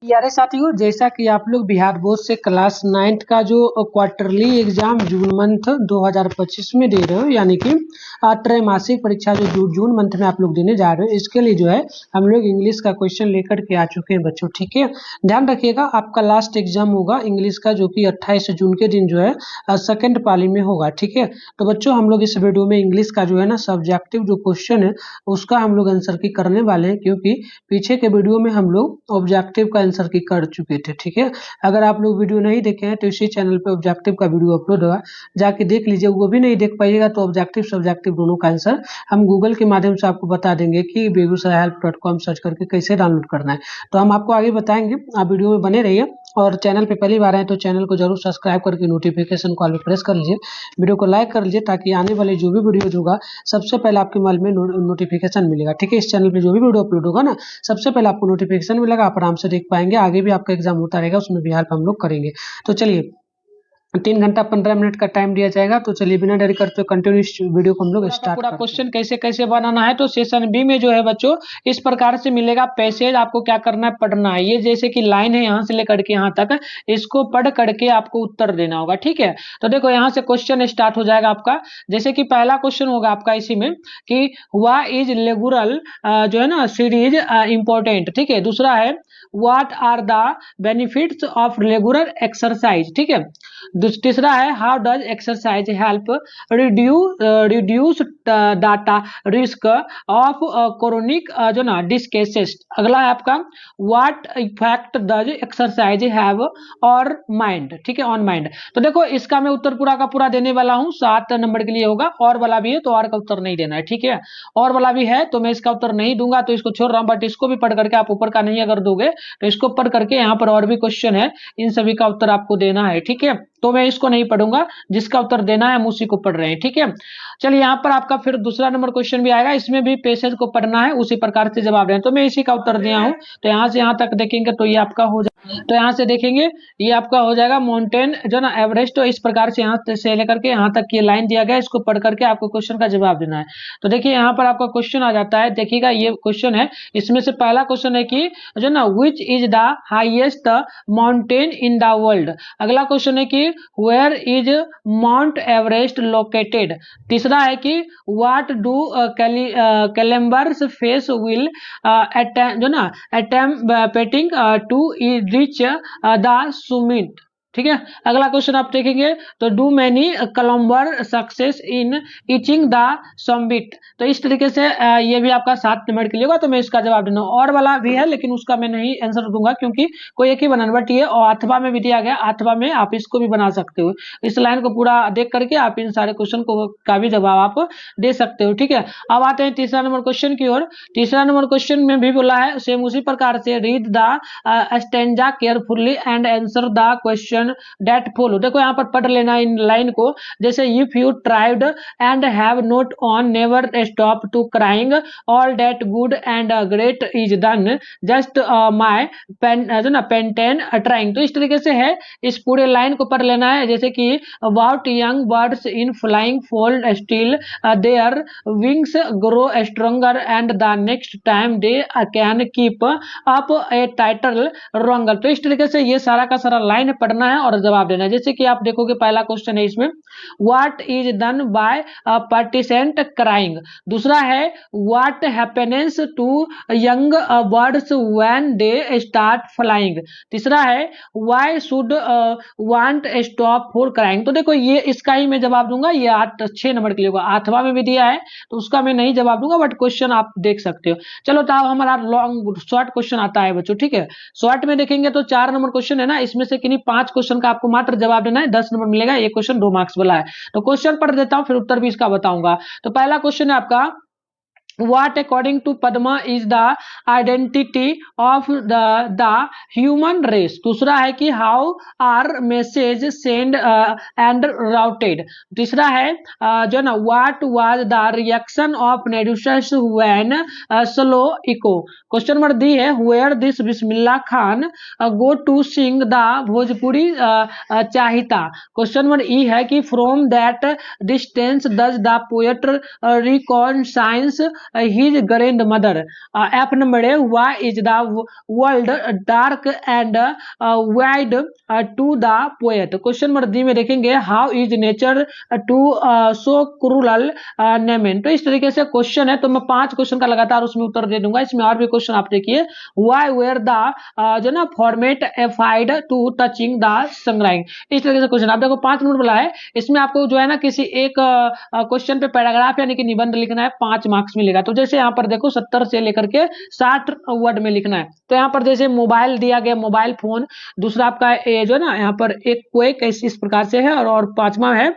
यारे साथियों, जैसा कि आप लोग बिहार बोर्ड से क्लास 9th का जो क्वार्टरली एग्जाम जून मंथ 2025 में दे रहे हो, यानी कि त्रैमासिक परीक्षा जो जून मंथ में आप लोग देने जा रहे हो, इसके लिए जो है हम लोग इंग्लिश का क्वेश्चन लेकर के आ चुके हैं बच्चों। ठीक है, ध्यान रखिएगा, आपका लास्ट एग्जाम होगा इंग्लिश का, जो कि 28 जून के दिन जो है सेकेंड पाली में होगा। ठीक है, तो बच्चों हम लोग इस वीडियो में इंग्लिश का जो है ना सब्जेक्टिव जो क्वेश्चन है उसका हम लोग आंसर की करने वाले हैं, क्योंकि पीछे के वीडियो में हम लोग ऑब्जेक्टिव का आंसर की कर चुके थे। ठीक है, अगर आप लोग वीडियो नहीं देखे हैं तो इसी चैनल पे ऑब्जेक्टिव का वीडियो अपलोड हुआ, जाके देख लीजिए। वो भी नहीं देख पाइएगा तो ऑब्जेक्टिव सब्जेक्टिव दोनों का आंसर हम गूगल के माध्यम से आपको बता देंगे कि begusarahelp.com सर्च करके कैसे डाउनलोड करना है। तो हम आपको आगे बताएंगे, आप वीडियो में बने रहिए। और चैनल पे पहली बार आए तो चैनल को जरूर सब्सक्राइब करके नोटिफिकेशन कॉल पे प्रेस कर लीजिए, वीडियो को लाइक कर लीजिए, ताकि आने वाले जो भी वीडियो होगा सबसे पहले आपके मोबाइल में नोटिफिकेशन मिलेगा। ठीक है, इस चैनल पे जो भी वीडियो अपलोड होगा ना सबसे पहले आपको नोटिफिकेशन मिलेगा, आप आराम से देख पाएंगे। आगे भी आपका एग्जाम होता रहेगा, उसमें भी हेल्प हम लोग करेंगे। तो चलिए, 3 घंटा 15 मिनट का टाइम दिया जाएगा। तो चलिए बिना देरी करते कंटिन्यू इस वीडियो को हम लोग स्टार्ट पूरा क्वेश्चन कैसे कैसे बनाना है। तो सेशन बी में जो है बच्चों इस प्रकार से मिलेगा पैसेज, आपको क्या करना है, पढ़ना है। ये जैसे कि लाइन है यहाँ से लेकर के यहाँ तक, इसको पढ़ करके आपको उत्तर देना होगा। ठीक है, तो देखो यहाँ से क्वेश्चन स्टार्ट हो जाएगा आपका। जैसे कि पहला क्वेश्चन होगा आपका इसी में कि व्हाट इज लेगुरल जो है ना सीरीज इंपॉर्टेंट। ठीक है, दूसरा है what are the benefits of regular exercise. ठीक है, तीसरा है how does exercise help reduce the risk of chronic जो ना डिस्केसेस। अगला है आपका what effect does exercise have और माइंड। ठीक है, ऑन माइंड। तो देखो इसका मैं उत्तर पूरा का पूरा देने वाला हूं, 7 नंबर के लिए होगा। और वाला भी है तो और का उत्तर नहीं देना है। ठीक है, और वाला भी है तो मैं इसका उत्तर नहीं दूंगा, तो इसको छोड़ रहा हूं। बट इसको भी पढ़ करके आप ऊपर का नहीं अगर दोगे तो इसको पढ़ करके यहाँ पर और भी क्वेश्चन है, इन सभी का उत्तर आपको देना है। ठीक है, तो मैं इसको नहीं पढ़ूंगा, जिसका उत्तर देना है हम उसी को पढ़ रहे हैं। ठीक है, चलिए यहाँ पर आपका फिर दूसरा नंबर क्वेश्चन भी आएगा, इसमें भी पैसेज को पढ़ना है, उसी प्रकार से जवाब देना है। तो मैं इसी का उत्तर दिया हूं, तो यहाँ से यहाँ तक देखेंगे तो ये आपका हो जाएगा। तो यहाँ से देखेंगे ये आपका हो जाएगा माउंटेन जो ना एवरेस्ट। तो इस प्रकार से यहाँ से लेकर के यहाँ तक ये लाइन दिया गया, इसको पढ़ करके आपको क्वेश्चन का जवाब देना है। तो देखिए यहाँ पर आपका क्वेश्चन आ जाता है, देखिएगा ये क्वेश्चन है, इसमें से पहला क्वेश्चन है कि जो ना which is the highest mountain in the world. अगला क्वेश्चन है कि where is Mount Everest located. तीसरा है कि what do climbers face while जो ना attempting to reach the summit. ठीक है, अगला क्वेश्चन आप देखेंगे तो do many climber success in reaching the summit. तो इस तरीके से ये भी आपका 7 नंबर के लिए होगा, तो मैं इसका जवाब देना। और वाला भी है लेकिन उसका मैं नहीं आंसर दूंगा, क्योंकि कोई एक ही बनाना। बट ये अथवा में भी दिया गया, अथवा में आप इसको भी बना सकते हो। इस लाइन को पूरा देख करके आप इन सारे क्वेश्चन को का भी जवाब आप दे सकते हो। ठीक है, अब आते हैं तीसरा नंबर क्वेश्चन की ओर। तीसरा नंबर क्वेश्चन में भी बोला है सेम उसी प्रकार से, read the stanza carefully and answer the question that follow. देखो यहाँ पर पढ़ लेना इन लाइन को। जैसे if you tried and have not won never stop to crying all that good and great is done just my patient trying. तो इस तरीके से है, इस पूरे लाइन को पढ़ लेना है। जैसे कि about young birds in flying fold still their wings grow stronger and the next time they can keep up a title wronger. तो इस तरीके से ये सारा का सारा लाइन पढ़ना है और जवाब देना है। जैसे कि आप देखोगे पहला क्वेश्चन है इसमें what is done by participant crying. दूसरा है what happens to young birds when they start flying. तीसरा है why should want stop for crying. तो देखो ये इसका ही मैं जवाब दूंगा, ये 6 नंबर के लिए होगा। अथवा में भी दिया है तो उसका मैं नहीं जवाब दूंगा, बट क्वेश्चन आप देख सकते हो। चलो तो हमारा लॉन्ग शॉर्ट क्वेश्चन आता है बच्चों। ठीक है, शॉर्ट में देखेंगे तो 4 नंबर क्वेश्चन है ना, इसमें से किन्हीं 5 क्वेश्चन का आपको मात्र जवाब देना है, 10 नंबर मिलेगा। ये क्वेश्चन 2 मार्क्स वाला है। तो क्वेश्चन पढ़ देता हूं, फिर उत्तर भी इसका बताऊंगा। तो पहला क्वेश्चन है आपका what according to Padma is the identity of the human race। दूसरा है कि how are message sent and routed। तीसरा है जो ना what was the reaction of Nehru's when slow echo। Question number D है where this Bismillah Khan go to sing the Bhojpuri chaita. Question number E है कि from that distance does the poet reconcile his grandmother. F number है, why is the world dark and wide to the poet. Question number D में देखेंगे, how is nature to so cruel नेमेन. तो इस तरीके से question है, तो मैं 5 क्वेश्चन का लगातार उसमें उत्तर दे दूंगा. इसमें और भी क्वेश्चन आप देखिए, why were the जो ना format afraid to touching the songwriting. इस तरीके से क्वेश्चन आप देखो 5 मिनट बोला है. इसमें आपको जो है ना किसी एक क्वेश्चन पे पैराग्राफ यानी कि निबंध लिखना है, 5 मार्क्स मिलेगा. तो जैसे यहाँ पर देखो 70 से लेकर के 60 वर्ड में लिखना है. तो यहाँ पर जैसे मोबाइल दिया गया, मोबाइल फोन. दूसरा आपका जो है ना यहाँ पर एक क्वेक इस प्रकार से है, और 5वां है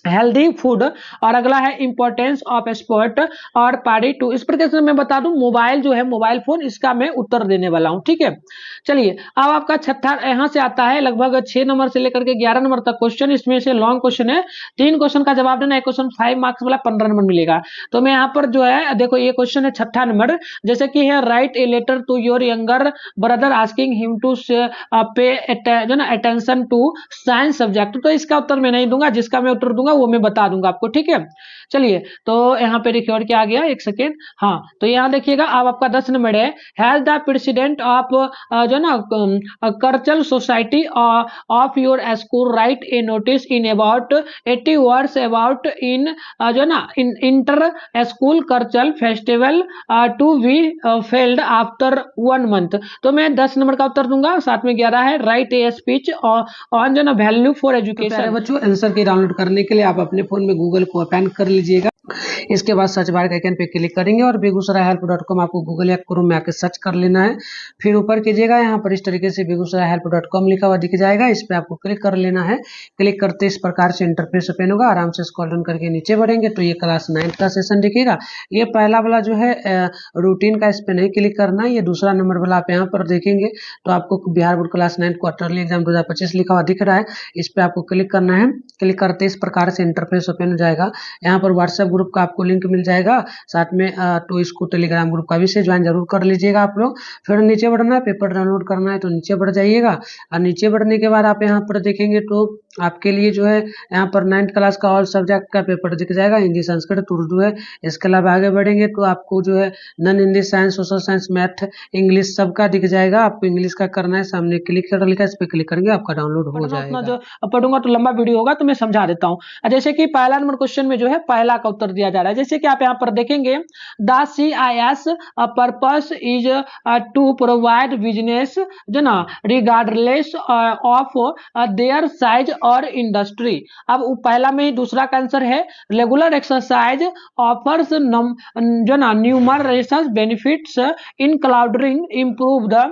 हेल्दी फूड, और अगला है इंपॉर्टेंस ऑफ स्पोर्ट और पार्टी टू. इस प्रकार से मैं बता दूं, मोबाइल जो है मोबाइल फोन, इसका मैं उत्तर देने वाला हूं. ठीक है, चलिए अब आपका छठा यहां से आता है, लगभग 6 नंबर से लेकर के 11 नंबर तक क्वेश्चन. इसमें से लॉन्ग क्वेश्चन है, 3 क्वेश्चन का जवाब देना. एक क्वेश्चन 5 मार्क्स वाला 15 नंबर मिलेगा. तो मैं यहाँ पर जो है देखो, ये क्वेश्चन है छठा नंबर, जैसे कि है write a letter to your younger brother asking him to pay जो ना अटेंशन टू साइंस सब्जेक्ट. तो इसका उत्तर मैं नहीं दूंगा, जिसका मैं उत्तर दूंगा वो मैं बता दूंगा आपको. ठीक है, चलिए तो यहाँ पे देखिए और क्या आ गया, एक सेकेंड. हाँ, तो यहाँ देखिएगा, अब आपका 10 नंबर है, हैज द प्रेसिडेंट ऑफ जो ना cultural society of your school write a notice in about 80 words about in जो ना inter school cultural festival to be held after 1 month. तो मैं 10 नंबर का उत्तर दूंगा. साथ में 11 है, राइट ए स्पीच ऑन जो ना वैल्यू फॉर एजुकेशन. बच्चों, आंसर की डाउनलोड करने के लिए आप अपने फोन में गूगल को ओपन कर लीजिएगा. इसके बाद सर्च बार के आइकन पे क्लिक करेंगे और begusarayhelp.com आपको गूगल या क्रोम में आके सर्च कर लेना है. फिर ऊपर कीजिएगा, यहाँ पर इस तरीके से begusarayhelp.com लिखा हुआ दिख जाएगा. इस पे आपको क्लिक कर लेना है. क्लिक करते इस प्रकार से इंटरफेस ओपन होगा. आराम से स्क्रॉल डाउन करके नीचे बढ़ेंगे तो ये क्लास 9 का सेशन दिखेगा. ये पहला वाला जो है रूटीन का, इस पे नहीं क्लिक करना है. ये दूसरा नंबर वाला आप यहाँ पर देखेंगे तो आपको Bihar board class 9 quarterly exam 2025 लिखा हुआ दिख रहा है. इस पे आपको क्लिक करना है. क्लिक करते इस प्रकार से इंटरफेस ओपन हो जाएगा. यहाँ पर व्हाट्सएप ग्रुप का आपको लिंक मिल जाएगा. साथ में तो इसको टेलीग्राम ग्रुप का भी से ज्वाइन जरूर कर लीजिएगा आप लोग. फिर नीचे बढ़ना है, पेपर डाउनलोड करना है तो नीचे बढ़ जाइएगा. और नीचे बढ़ने के बाद आप यहाँ पर देखेंगे तो आपके लिए जो है यहाँ पर 9th क्लास का ऑल सब्जेक्ट का पेपर दिख जाएगा. हिंदी, संस्कृत, उर्दू है. इसके अलावा आगे बढ़ेंगे तो आपको जो है non Hindi, science, social science, math, English सबका दिख जाएगा. आपको इंग्लिश का करना है, सामने क्लिक कर लिखा है, इस पे क्लिक करेंगे आपका डाउनलोड हो जाएगा. जो पढ़ूंगा तो लंबा वीडियो होगा, तो मैं समझा देता हूँ. जैसे कि पहला नंबर क्वेश्चन में जो है पहला का उत्तर दिया जा रहा है. जैसे कि आप यहाँ पर देखेंगे, the CIS purpose is to provide business जो ना रिगार्डलेस ऑफ देयर साइज और इंडस्ट्री. अब पहला में ही दूसरा का आंसर है, रेगुलर एक्सरसाइज ऑफर्स जो ना numerous benefits including improve the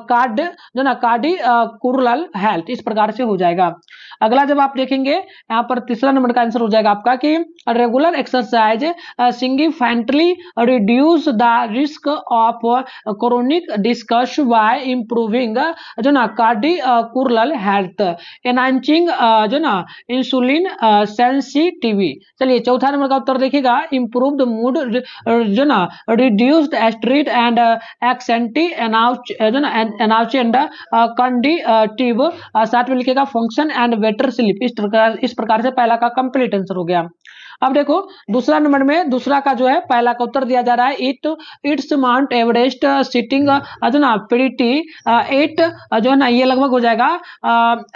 card जो ना कार्डियोवैस्कुलर हेल्थ. इस प्रकार से हो जाएगा. अगला जब आप देखेंगे यहाँ पर तीसरा नंबर का आंसर हो जाएगा आपका कि regular exercise significantly reduce the risk of chronic diseases by improving जो ना कार्डियोवैस्कुलर हेल्थ, एनहांसिंग जो ना इंसुलिन सेंसिटिविटी. चलिए चौथा नंबर का उत्तर देखिएगा, इंप्रूव्ड मूड जो ना रिड्यूस्ड स्ट्रेस एंड एक्सेंटी जो ना एनाउच एंड कंडीटिव. साथ में लिखेगा फंक्शन एंड बेटर स्लीप. इस प्रकार से पहला का कंप्लीट आंसर हो गया. अब देखो दूसरा नंबर में दूसरा का जो है पहला का उत्तर दिया जा रहा है, इट्स माउंट एवरेस्ट सिटिंग जो ना प्रीटी 8 जो है ना ये लगभग हो जाएगा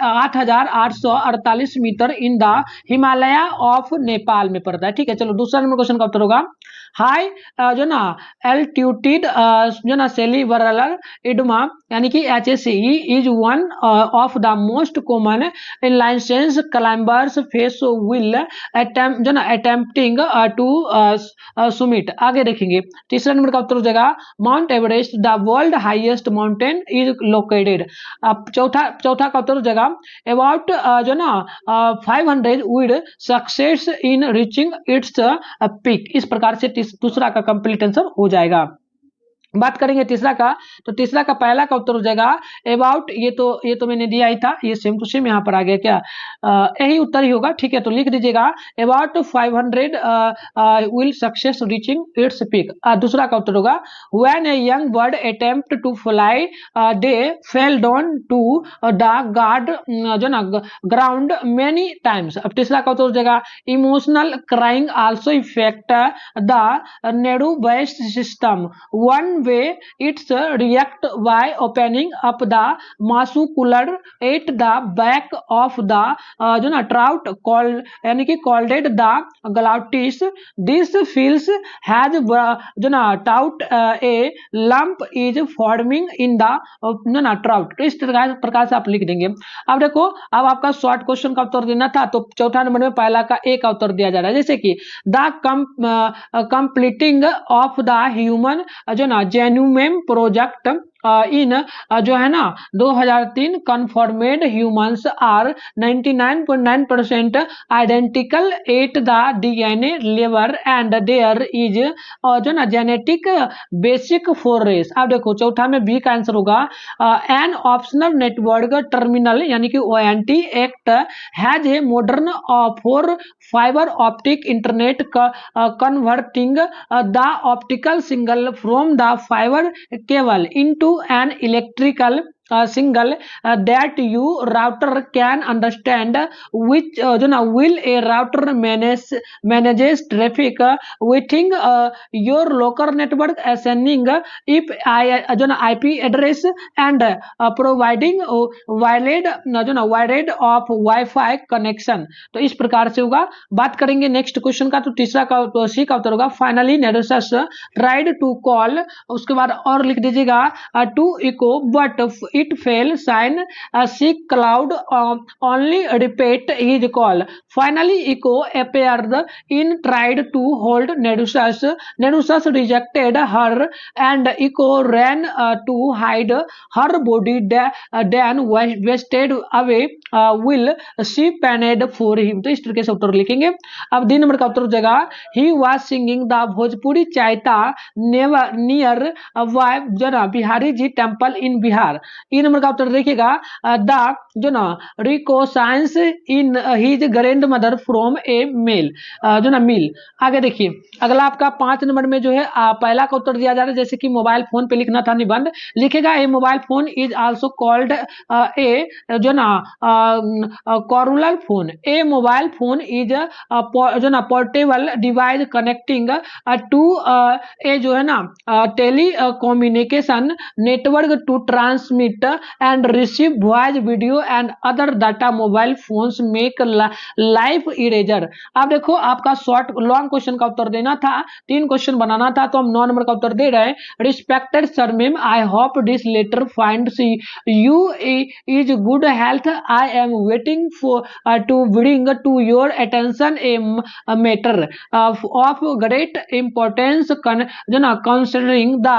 8,848 metre in the Himalaya of Nepal में पड़ता है. ठीक है, चलो दूसरा नंबर क्वेश्चन का उत्तर होगा, हाई जो ना एल्टीट्यूड जो ना सेरिब्रल एडेमा यानी कि HSE is one of the most common illnesses climbers face will attempt जो ना अटेम्प्टिंग टू सुमिट. आगे देखेंगे तीसरा नंबर का उत्तर हो जाएगा, mount Everest the world highest mountain is located. अब चौथा का उत्तर हो जाएगा, अबाउट जो ना 500 with success in reaching its peak. इस प्रकार से दूसरा का कंप्लीट आंसर हो जाएगा. बात करेंगे तीसरा का, तो तीसरा का पहला का उत्तर हो जाएगा अबाउट, ये तो मैंने दिया ही था, ये सेम टू सेम यहाँ पर आ गया क्या, यही उत्तर ही होगा। ठीक है, तो लिख दीजिएगा about 500 will success reaching its peak. दूसरा का उत्तर होगा when a young bird attempt to fly they fell down to the guard जो ना ग्राउंड मेनी टाइम्स। अब तीसरा का उत्तर हो जाएगा emotional crying also effect the nervous system. One way it's react by opening up the muscular at the back of the जो ना trout called यानी कि called the glottis. This feels has जो ना trout a lump is forming in the जो ना trout. तो इस प्रकार से आप लिख देंगे। अब देखो, अब आपका शॉर्ट क्वेश्चन का उत्तर देना था, तो चौथा नंबर में पहला का ए का उत्तर दिया जा रहा है, जैसे कि the completing of the human जो ना जेन्युम प्रोजेक्ट इन जो है ना 2003 confirmed humans are 99.9% identical at the DNA level and there is जो ना जेनेटिक बेसिक फॉर रेस। अब देखो चौथा में बी का आंसर होगा एन ऑप्शनल नेटवर्क टर्मिनल यानी कि ONT act has a modern for fibre optic internet converting the optical signal from the fiber cable into an electrical single that you router can understand, which जो ना will a router manages traffic within your local network, sending if जो ना IP address and providing wide जो ना wide of Wi-Fi connection। तो इस प्रकार से होगा। बात करेंगे नेक्स्ट क्वेश्चन का, तो तीसरा का सी का उत्तर होगा फाइनली नेडोसस ट्राइड टू कॉल, उसके बाद और लिख दीजिएगा to echo but it fell sign sick cloud only repeat his call. Finally echo appeared in tried to hold Nedusus. Nedusus rejected her and echo ran to hide her body, then wasted away will she panicked for him। तो इस तरीके से उत्तर लिखेंगे। अब D number का उत्तर हो जाएगा he was singing the Bhojpuri chaita near वाइफ जना Bihari ji temple in Bihar. E number का उत्तर देखिएगा द जो ना रिकोसाइंस in his grandmother from a mail जो ना मिल। आगे देखिए अगला आपका 5 नंबर में जो है पहला का उत्तर दिया जा रहा है, जैसे कि मोबाइल फोन पे लिखना था निबंध, लिखेगा a mobile phone is also called a जो ना cellular phone. A mobile phone is जो ना portable device connecting to a जो है ना telecommunication network to transmit and receive voice video and other data mobile phones make life eraser। अब देखो आपका शॉर्ट लॉन्ग क्वेश्चन का उत्तर देना था, 3 क्वेश्चन बनाना था, तो हम 9 नंबर का उत्तर दे रहे हैं respected sir ma'am I hope this letter finds you is good health I am waiting for to bring to your attention a matter of great importance जो ना considering the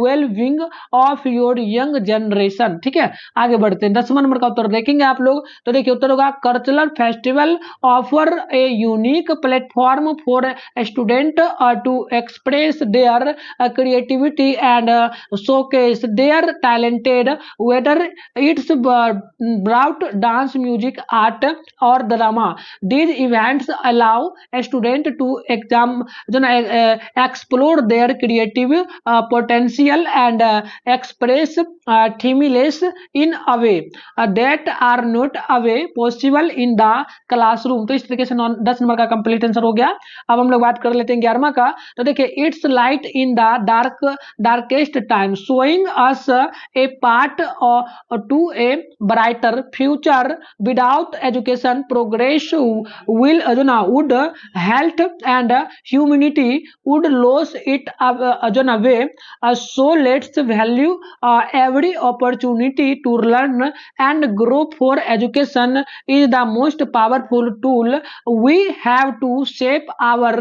well being of your young generation. ठीक है, आगे बढ़ते हैं। 10वां number का उत्तर देखेंगे आप लोग, तो देखिए उत्तर होगा cultural festival offer a unique platform for student to express their creativity and showcase their talented whether it's brought dance music art और drama. These events allow student to exam जो ना explore their creative potential and express themselves in a way that are not a way possible in the classroom। तो इस तरीके से 10 number का complete answer हो गया। अब हम लोग बात कर लेते हैं 11वां का, तो देखिए it's light in the darkest time showing us a part to a brighter future without education progress will जो ना would health and humanity would loss it जो ना way so let's value every opportunity to learn and grow, for education is the most powerful tool we have to shape our